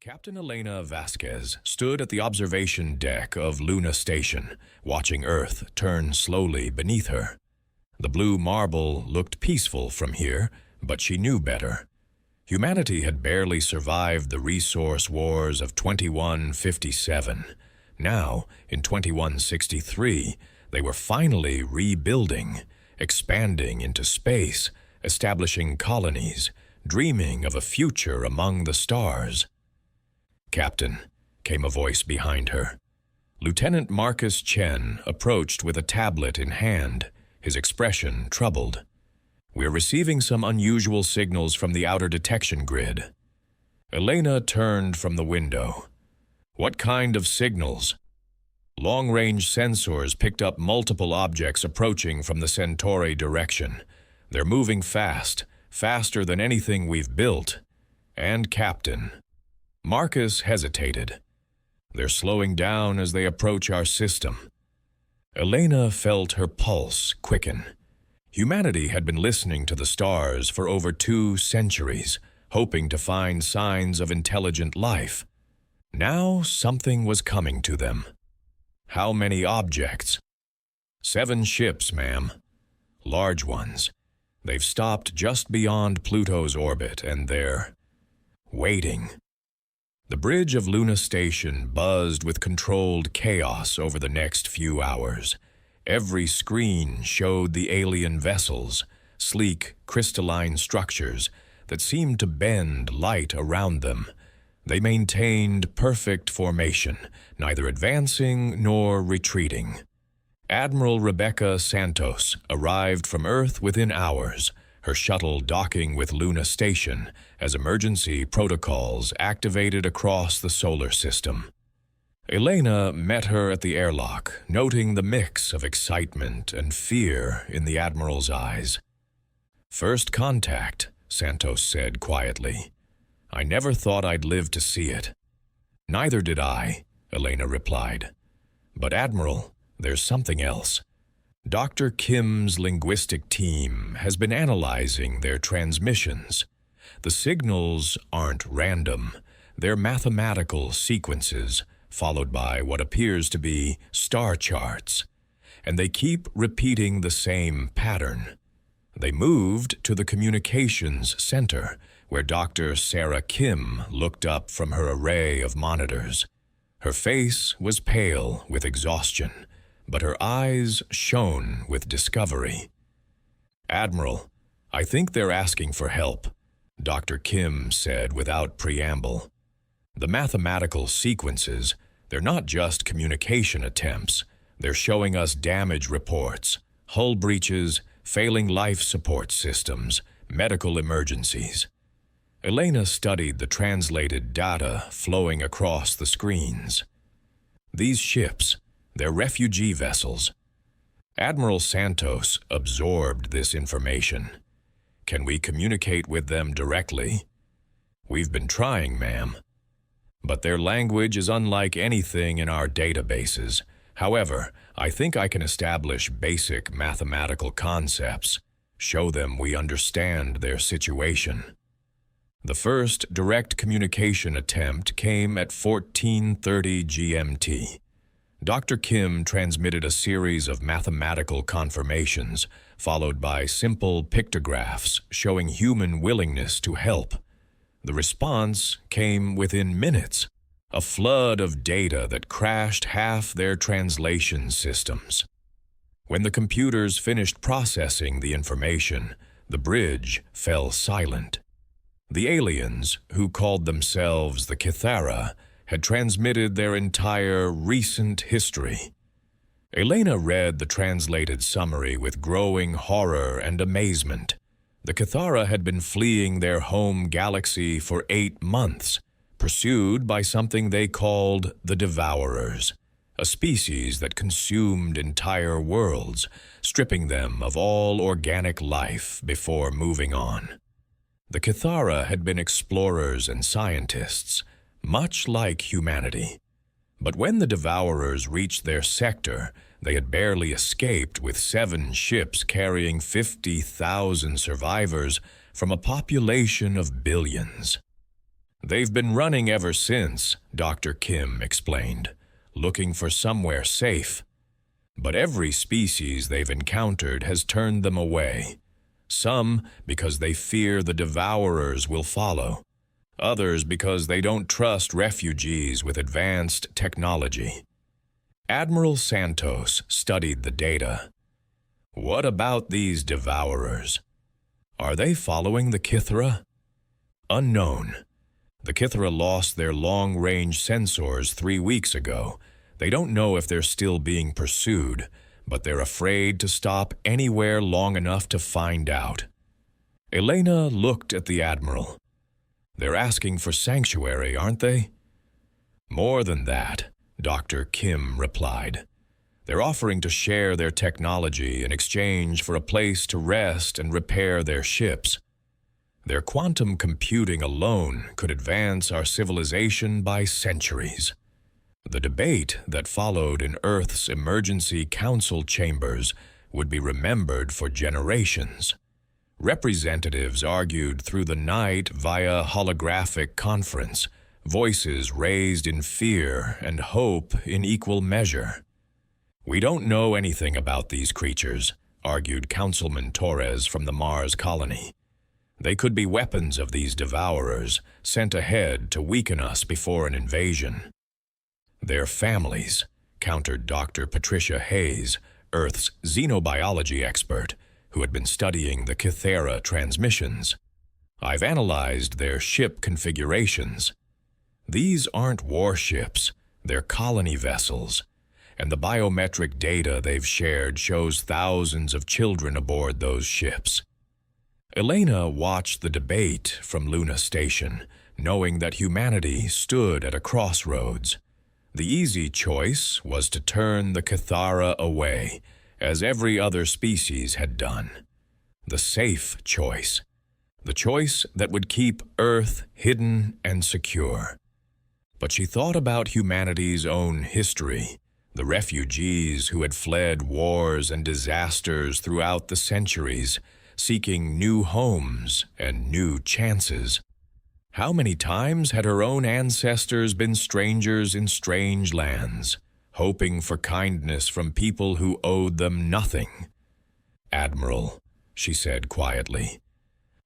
Captain Elena Vasquez stood at the observation deck of Luna Station, watching Earth turn slowly beneath her. The blue marble looked peaceful from here, but she knew better. Humanity had barely survived the resource wars of 2157. Now, in 2163, they were finally rebuilding, expanding into space, establishing colonies, dreaming of a future among the stars. "Captain," came a voice behind her. Lieutenant Marcus Chen approached with a tablet in hand, his expression troubled. "We're receiving some unusual signals from the outer detection grid." Elena turned from the window. "What kind of signals?" "Long-range sensors picked up multiple objects approaching from the Centauri direction. They're moving fast, faster than anything we've built. And, Captain..." Marcus hesitated. "They're slowing down as they approach our system." Elena felt her pulse quicken. Humanity had been listening to the stars for over 2 centuries, hoping to find signs of intelligent life. Now something was coming to them. "How many objects?" 7 ships, ma'am. Large ones. They've stopped just beyond Pluto's orbit, and they're waiting. The bridge of Luna Station buzzed with controlled chaos over the next few hours. Every screen showed the alien vessels, sleek, crystalline structures that seemed to bend light around them. They maintained perfect formation, neither advancing nor retreating. Admiral Rebecca Santos arrived from Earth within hours, her shuttle docking with Luna Station as emergency protocols activated across the solar system. Elena met her at the airlock, noting the mix of excitement and fear in the Admiral's eyes. "First contact," Santos said quietly. "I never thought I'd live to see it." "Neither did I," Elena replied. "But Admiral, there's something else. Dr. Kim's linguistic team has been analyzing their transmissions. The signals aren't random. They're mathematical sequences, followed by what appears to be star charts. And they keep repeating the same pattern. They moved to the communications center, where Dr. Sarah Kim looked up from her array of monitors. Her face was pale with exhaustion, but her eyes shone with discovery. "Admiral, I think they're asking for help," Dr. Kim said without preamble. "The mathematical sequences, they're not just communication attempts. They're showing us damage reports, hull breaches, failing life support systems, medical emergencies." Elena studied the translated data flowing across the screens. "These ships, they're refugee vessels." Admiral Santos absorbed this information. "Can we communicate with them directly?" "We've been trying, ma'am. But their language is unlike anything in our databases. However, I think I can establish basic mathematical concepts, show them we understand their situation." The first direct communication attempt came at 14:30 GMT. Dr. Kim transmitted a series of mathematical confirmations, followed by simple pictographs showing human willingness to help. The response came within minutes, a flood of data that crashed half their translation systems. When the computers finished processing the information, the bridge fell silent. The aliens, who called themselves the Kythara, had transmitted their entire recent history. Elena read the translated summary with growing horror and amazement. The Kythara had been fleeing their home galaxy for 8 months, pursued by something they called the Devourers, a species that consumed entire worlds, stripping them of all organic life before moving on. The Kythara had been explorers and scientists, much like humanity. But when the Devourers reached their sector, they had barely escaped with 7 ships carrying 50,000 survivors from a population of billions. They've been running ever since, Dr. Kim explained, looking for somewhere safe. But every species they've encountered has turned them away. Some because they fear the Devourers will follow. Others because they don't trust refugees with advanced technology. Admiral Santos studied the data. What about these Devourers? Are they following the Kythara? Unknown. The Kythara lost their long-range sensors 3 weeks ago. They don't know if they're still being pursued, but they're afraid to stop anywhere long enough to find out. Elena looked at the Admiral. They're asking for sanctuary, aren't they? More than that, Dr. Kim replied. They're offering to share their technology in exchange for a place to rest and repair their ships. Their quantum computing alone could advance our civilization by centuries. The debate that followed in Earth's emergency council chambers would be remembered for generations. Representatives argued through the night via holographic conference, voices raised in fear and hope in equal measure. We don't know anything about these creatures, argued Councilman Torres from the Mars colony. They could be weapons of these Devourers, sent ahead to weaken us before an invasion. Their families, countered Dr. Patricia Hayes, Earth's xenobiology expert, who had been studying the Kythara transmissions. I've analyzed their ship configurations. These aren't warships, they're colony vessels, and the biometric data they've shared shows thousands of children aboard those ships. Elena watched the debate from Luna Station, knowing that humanity stood at a crossroads. The easy choice was to turn the Kythara away, as every other species had done. The safe choice. The choice that would keep Earth hidden and secure. But she thought about humanity's own history, the refugees who had fled wars and disasters throughout the centuries, seeking new homes and new chances. How many times had her own ancestors been strangers in strange lands, hoping for kindness from people who owed them nothing? Admiral, she said quietly,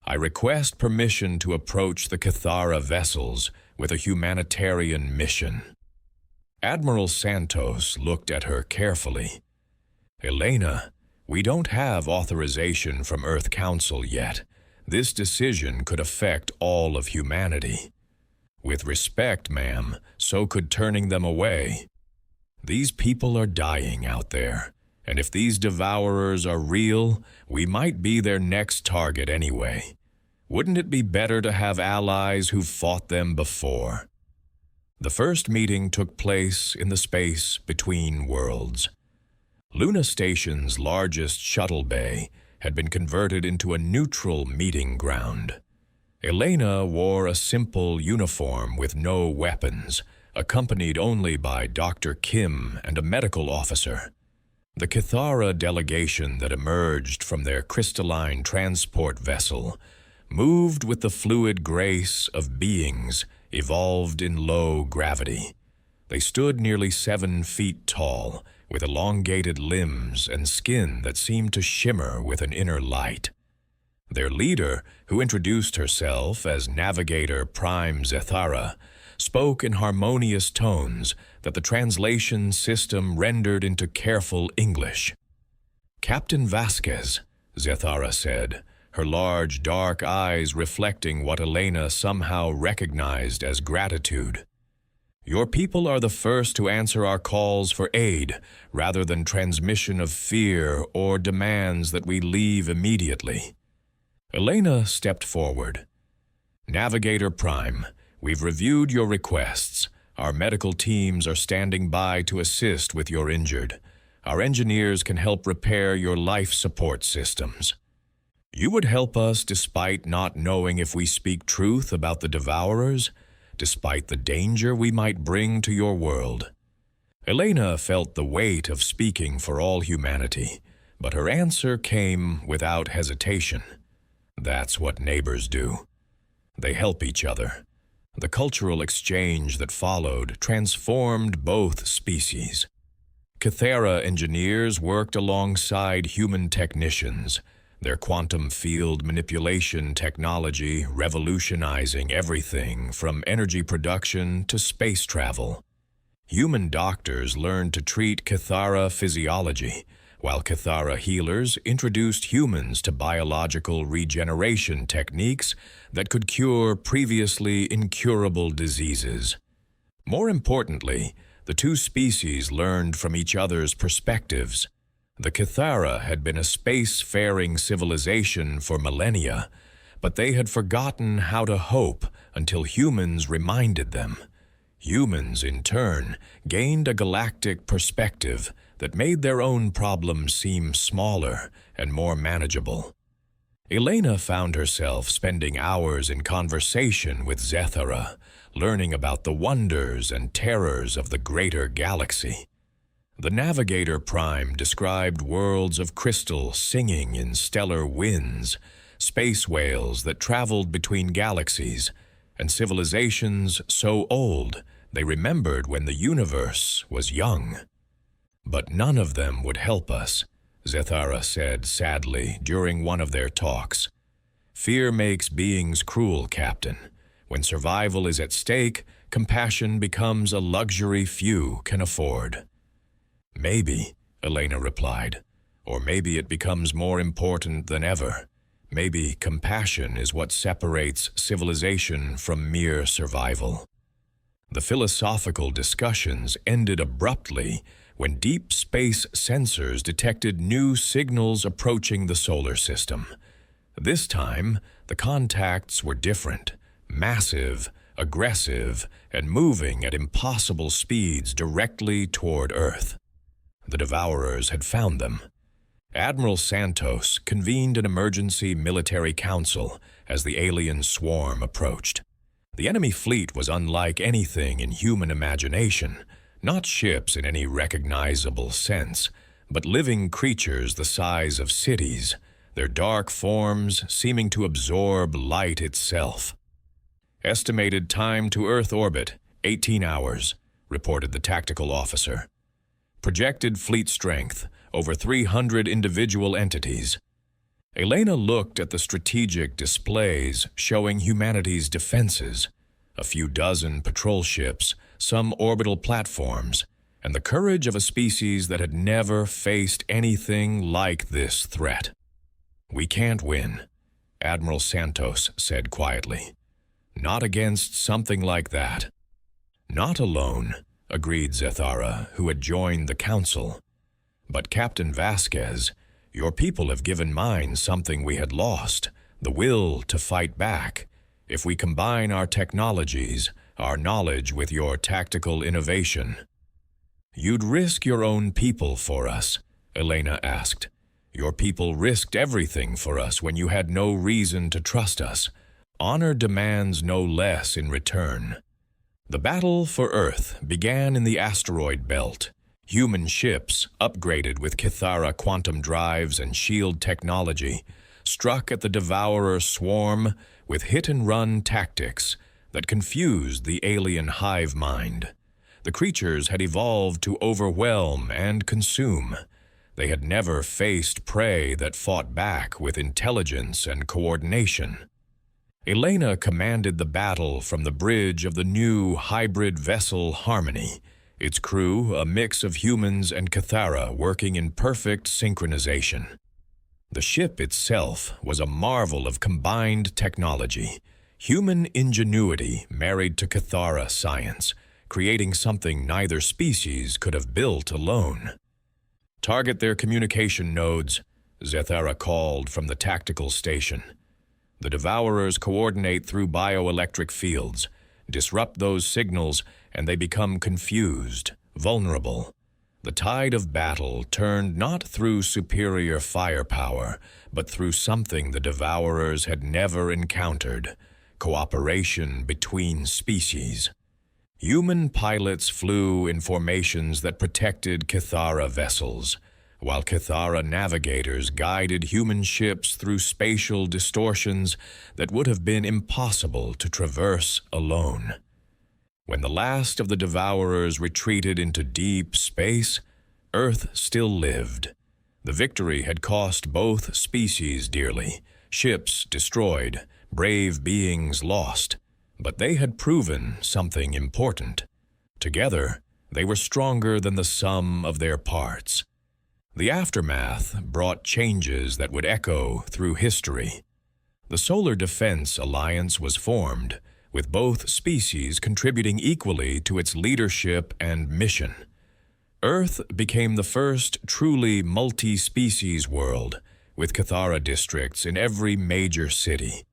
I request permission to approach the Kythara vessels with a humanitarian mission. Admiral Santos looked at her carefully. Elena, we don't have authorization from Earth Council yet. This decision could affect all of humanity. With respect, ma'am, so could turning them away. These people are dying out there, and if these Devourers are real, we might be their next target anyway. Wouldn't it be better to have allies who've fought them before? The first meeting took place in the space between worlds. Luna Station's largest shuttle bay had been converted into a neutral meeting ground. Elena wore a simple uniform with no weapons, accompanied only by Dr. Kim and a medical officer. The Kythara delegation that emerged from their crystalline transport vessel moved with the fluid grace of beings evolved in low gravity. They stood nearly 7 feet tall, with elongated limbs and skin that seemed to shimmer with an inner light. Their leader, who introduced herself as Navigator Prime Kythara, spoke in harmonious tones that the translation system rendered into careful English. Captain Vasquez, Kythara said, her large, dark eyes reflecting what Elena somehow recognized as gratitude. Your people are the first to answer our calls for aid, rather than transmission of fear or demands that we leave immediately. Elena stepped forward. Navigator Prime, we've reviewed your requests. Our medical teams are standing by to assist with your injured. Our engineers can help repair your life support systems. You would help us despite not knowing if we speak truth about the Devourers, despite the danger we might bring to your world. Elena felt the weight of speaking for all humanity, but her answer came without hesitation. That's what neighbors do. They help each other. The cultural exchange that followed transformed both species. Kythara engineers worked alongside human technicians, their quantum field manipulation technology revolutionizing everything from energy production to space travel. Human doctors learned to treat Kythara physiology, while Kythara healers introduced humans to biological regeneration techniques that could cure previously incurable diseases. More importantly, the two species learned from each other's perspectives. The Kythara had been a space-faring civilization for millennia, but they had forgotten how to hope until humans reminded them. Humans, in turn, gained a galactic perspective that made their own problems seem smaller and more manageable. Elena found herself spending hours in conversation with Kythara, learning about the wonders and terrors of the greater galaxy. The Navigator Prime described worlds of crystal singing in stellar winds, space whales that traveled between galaxies, and civilizations so old they remembered when the universe was young. But none of them would help us, Kythara said sadly during one of their talks. Fear makes beings cruel, Captain. When survival is at stake, compassion becomes a luxury few can afford. Maybe, Elena replied, or maybe it becomes more important than ever. Maybe compassion is what separates civilization from mere survival. The philosophical discussions ended abruptly when deep space sensors detected new signals approaching the solar system. This time, the contacts were different, massive, aggressive, and moving at impossible speeds directly toward Earth. The Devourers had found them. Admiral Santos convened an emergency military council as the alien swarm approached. The enemy fleet was unlike anything in human imagination, not ships in any recognizable sense, but living creatures the size of cities, their dark forms seeming to absorb light itself. Estimated time to Earth orbit, 18 hours, reported the tactical officer. Projected fleet strength, over 300 individual entities. Elena looked at the strategic displays showing humanity's defenses, a few dozen patrol ships, some orbital platforms, and the courage of a species that had never faced anything like this threat. "We can't win," Admiral Santos said quietly. "Not against something like that." "Not alone," agreed Kythara, who had joined the council. "But Captain Vasquez, your people have given mine something we had lost, the will to fight back. If we combine our technologies, our knowledge with your tactical innovation." "You'd risk your own people for us?" Elena asked. "Your people risked everything for us when you had no reason to trust us. Honor demands no less in return." The battle for Earth began in the asteroid belt. Human ships, upgraded with Kythara quantum drives and shield technology, struck at the Devourer swarm with hit-and-run tactics that confused the alien hive mind. The creatures had evolved to overwhelm and consume. They had never faced prey that fought back with intelligence and coordination. Elena commanded the battle from the bridge of the new hybrid vessel Harmony, its crew a mix of humans and Kythara working in perfect synchronization. The ship itself was a marvel of combined technology, human ingenuity married to Kythara science, creating something neither species could have built alone. "Target their communication nodes," Kythara called from the tactical station. The Devourers coordinate through bioelectric fields, disrupt those signals, and they become confused, vulnerable. The tide of battle turned not through superior firepower, but through something the Devourers had never encountered: cooperation between species. Human pilots flew in formations that protected Kythara vessels, while Kythara navigators guided human ships through spatial distortions that would have been impossible to traverse alone. When the last of the Devourers retreated into deep space, Earth still lived. The victory had cost both species dearly, ships destroyed, brave beings lost, but they had proven something important. Together, they were stronger than the sum of their parts. The aftermath brought changes that would echo through history. The Solar Defense Alliance was formed, with both species contributing equally to its leadership and mission. Earth became the first truly multi-species world, with Kythara districts in every major city.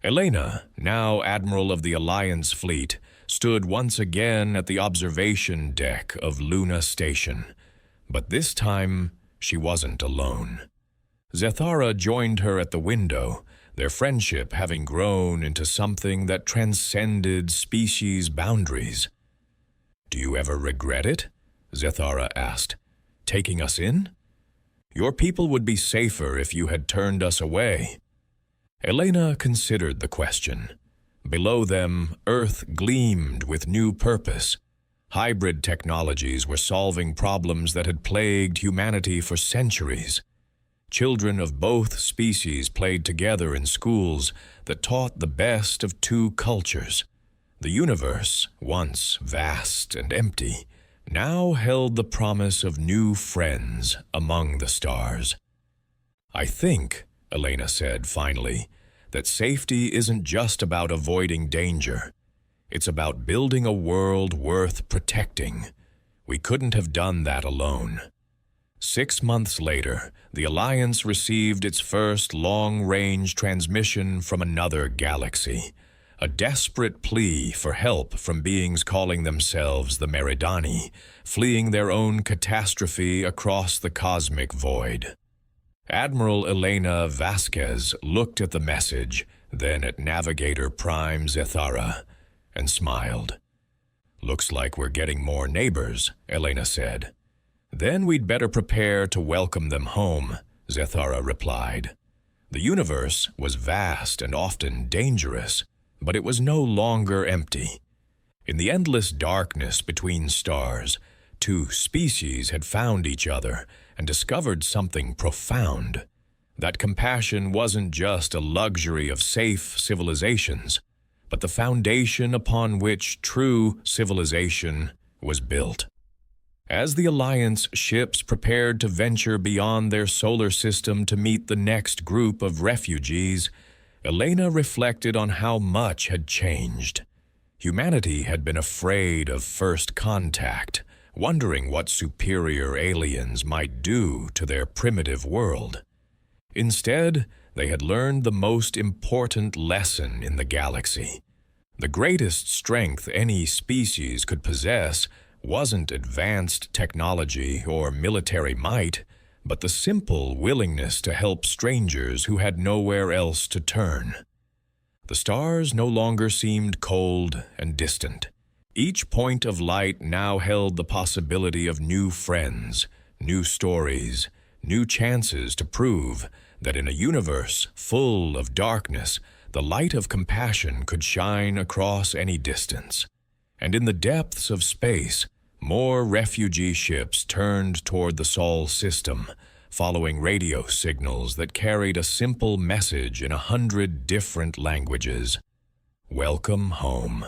Elena, now Admiral of the Alliance fleet, stood once again at the observation deck of Luna Station. But this time, she wasn't alone. Kythara joined her at the window, their friendship having grown into something that transcended species boundaries. "Do you ever regret it?" Kythara asked. "Taking us in? Your people would be safer if you had turned us away." Elena considered the question. Below them, Earth gleamed with new purpose. Hybrid technologies were solving problems that had plagued humanity for centuries. Children of both species played together in schools that taught the best of two cultures. The universe, once vast and empty, now held the promise of new friends among the stars. "I think," Elena said finally, "that safety isn't just about avoiding danger. It's about building a world worth protecting. We couldn't have done that alone." 6 months later, the Alliance received its first long-range transmission from another galaxy, a desperate plea for help from beings calling themselves the Meridani, fleeing their own catastrophe across the cosmic void. Admiral Elena Vasquez looked at the message, then at Navigator Prime Kythara, and smiled. "Looks like we're getting more neighbors," Elena said. "Then we'd better prepare to welcome them home," Kythara replied. The universe was vast and often dangerous, but it was no longer empty. In the endless darkness between stars, two species had found each other and discovered something profound. That compassion wasn't just a luxury of safe civilizations, but the foundation upon which true civilization was built. As the Alliance ships prepared to venture beyond their solar system to meet the next group of refugees, Elena reflected on how much had changed. Humanity had been afraid of first contact, wondering what superior aliens might do to their primitive world. Instead, they had learned the most important lesson in the galaxy. The greatest strength any species could possess wasn't advanced technology or military might, but the simple willingness to help strangers who had nowhere else to turn. The stars no longer seemed cold and distant. Each point of light now held the possibility of new friends, new stories, new chances to prove that in a universe full of darkness, the light of compassion could shine across any distance. And in the depths of space, more refugee ships turned toward the Sol system, following radio signals that carried a simple message in 100 different languages. "Welcome home."